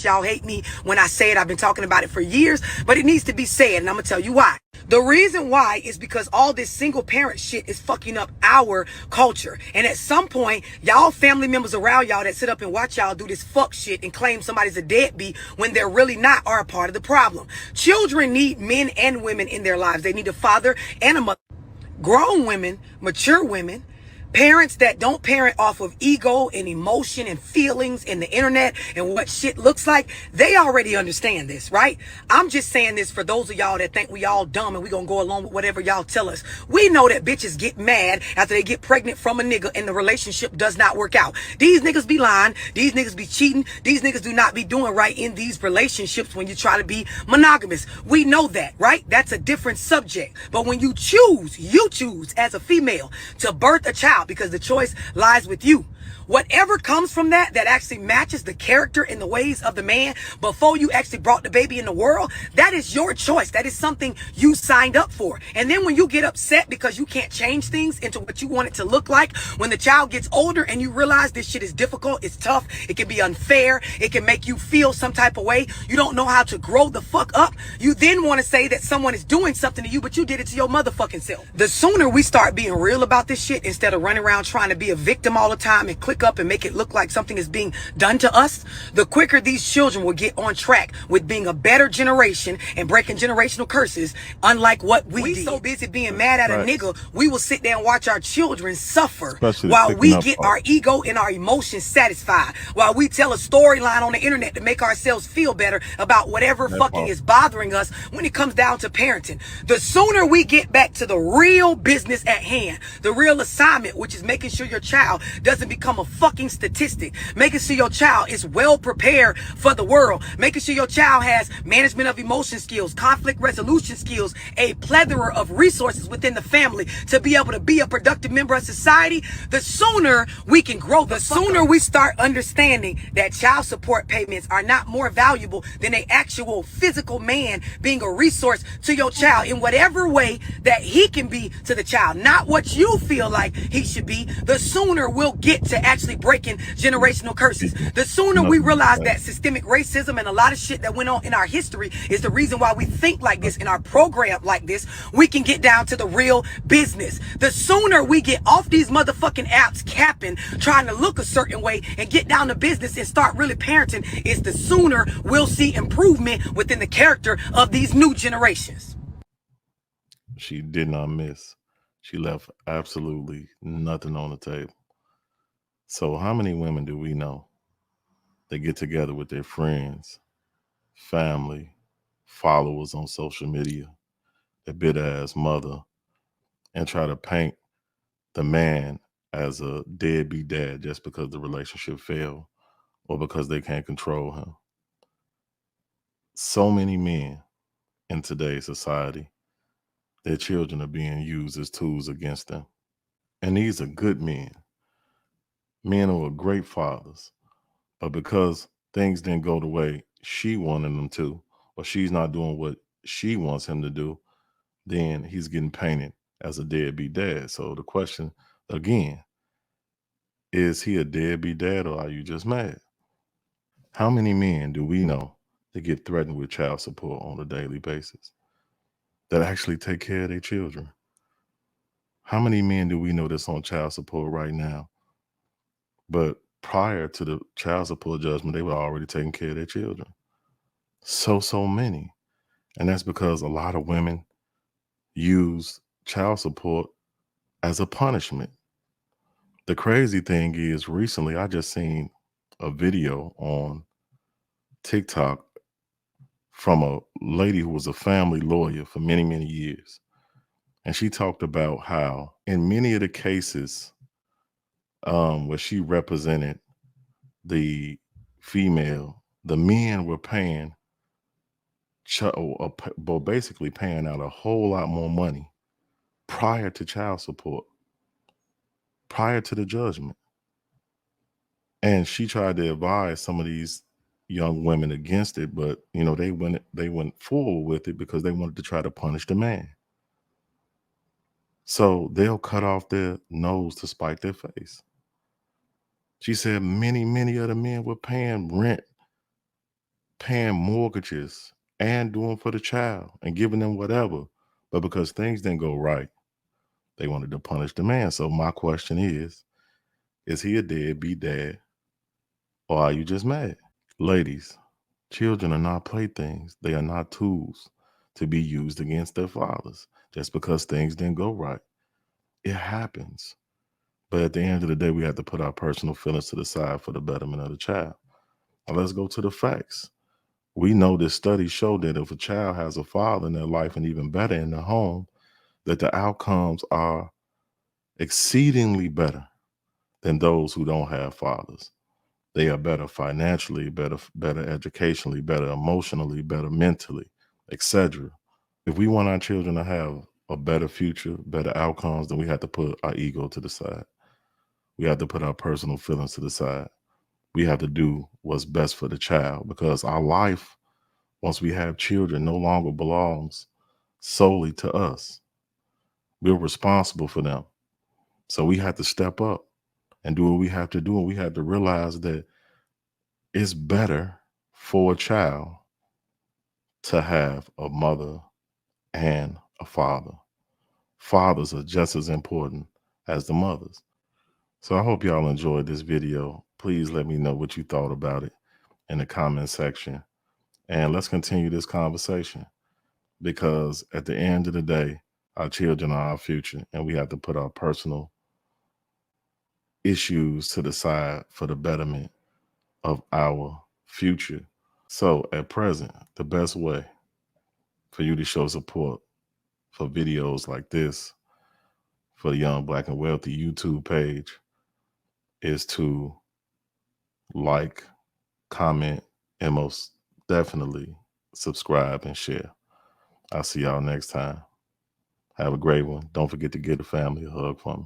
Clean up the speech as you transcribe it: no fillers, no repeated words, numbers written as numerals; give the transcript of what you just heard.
y'all hate me when I say it. I've been talking about it for years, but it needs to be said, and I'm gonna tell you why. The reason why is because all this single parent shit is fucking up our culture. And at some point, y'all family members around y'all that sit up and watch y'all do this fuck shit and claim somebody's a deadbeat when they're really not are a part of the problem. Children need men and women in their lives. They need a father and a mother. Grown women, mature women, parents that don't parent off of ego and emotion and feelings and the internet and what shit looks like, they already understand this, right? I'm just saying this for those of y'all that think we all dumb and we gonna go along with whatever y'all tell us. We know that bitches get mad after they get pregnant from a nigga and the relationship does not work out. These niggas be lying. These niggas be cheating. These niggas do not be doing right in these relationships when you try to be monogamous. We know that, right? That's a different subject. But when you choose as a female to birth a child, because the choice lies with you. Whatever comes from that actually matches the character and the ways of the man before you actually brought the baby in the world, that is your choice. That is something you signed up for. And then when you get upset because you can't change things into what you want it to look like, when the child gets older and you realize this shit is difficult, it's tough, it can be unfair, it can make you feel some type of way, you don't know how to grow the fuck up, you then want to say that someone is doing something to you, but you did it to your motherfucking self. The sooner we start being real about this shit instead of running around trying to be a victim all the time and click up and make it look like something is being done to us, the quicker these children will get on track with being a better generation and breaking generational curses, unlike what we did. So busy being mad at a nigga, we will sit there and watch our children suffer while we get our ego and our emotions satisfied, while we tell a storyline on the internet to make ourselves feel better about whatever fucking is bothering us when it comes down to parenting. The sooner we get back to the real business at hand, the real assignment, which is making sure your child doesn't become a fucking statistic, making sure your child is well prepared for the world, making sure your child has management of emotion skills, conflict resolution skills, a plethora of resources within the family to be able to be a productive member of society, the sooner we can grow. The sooner we start understanding that child support payments are not more valuable than an actual physical man being a resource to your child in whatever way that he can be to the child, not what you feel like he should be, the sooner we'll get to actually breaking generational curses. The sooner we realize that systemic racism and a lot of shit that went on in our history is the reason why we think like this and our program like this, we can get down to the real business. The sooner we get off these motherfucking apps capping, trying to look a certain way and get down to business and start really parenting, is the sooner we'll see improvement within the character of these new generations. She did not miss. She left absolutely nothing on the table. So how many women do we know that get together with their friends, family, followers on social media, their bitter-ass mother, and try to paint the man as a deadbeat dad just because the relationship failed or because they can't control him? So many men in today's society, their children are being used as tools against them. And these are good men who are great fathers. But because things didn't go the way she wanted them to, or she's not doing what she wants him to do, then he's getting painted as a deadbeat dad. So the question again, is he a deadbeat dad or are you just mad? How many men do we know that get threatened with child support on a daily basis that actually take care of their children? How many men do we know that's on child support right now? But prior to the child support judgment, they were already taking care of their children. So many. And that's because a lot of women use child support as a punishment. The crazy thing is, recently I just seen a video on TikTok from a lady who was a family lawyer for many, many years. And she talked about how in many of the cases where she represented the female, the men were paying, basically paying out a whole lot more money prior to child support, prior to the judgment. And she tried to advise some of these young women against it, but they went forward with it because they wanted to try to punish the man. So they'll cut off their nose to spite their face. She said many of the men were paying rent paying mortgages and doing for the child and giving them whatever. But because things didn't go right, they wanted to punish the man. So my question is he a deadbeat dad or are you just mad? Ladies, children are not playthings. They are not tools to be used against their fathers just because things didn't go right. It happens. But at the end of the day, we have to put our personal feelings to the side for the betterment of the child. Now let's go to the facts. We know that studies show that if a child has a father in their life and even better in their home, that the outcomes are exceedingly better than those who don't have fathers. They are better financially, better educationally, better emotionally, better mentally, etc. If we want our children to have a better future, better outcomes, then we have to put our ego to the side. We have to put our personal feelings to the side. We have to do what's best for the child because our life, once we have children, no longer belongs solely to us. We're responsible for them. So we have to step up and do what we have to do. And we have to realize that it's better for a child to have a mother and a father. Fathers are just as important as the mothers. So I hope y'all enjoyed this video. Please let me know what you thought about it in the comment section. And let's continue this conversation because at the end of the day, our children are our future and we have to put our personal issues to the side for the betterment of our future. So at present, the best way for you to show support for videos like this for the Young Black and Wealthy YouTube page is to like, comment, and most definitely subscribe and share. I'll see y'all next time. Have a great one. Don't forget to give the family a hug for me.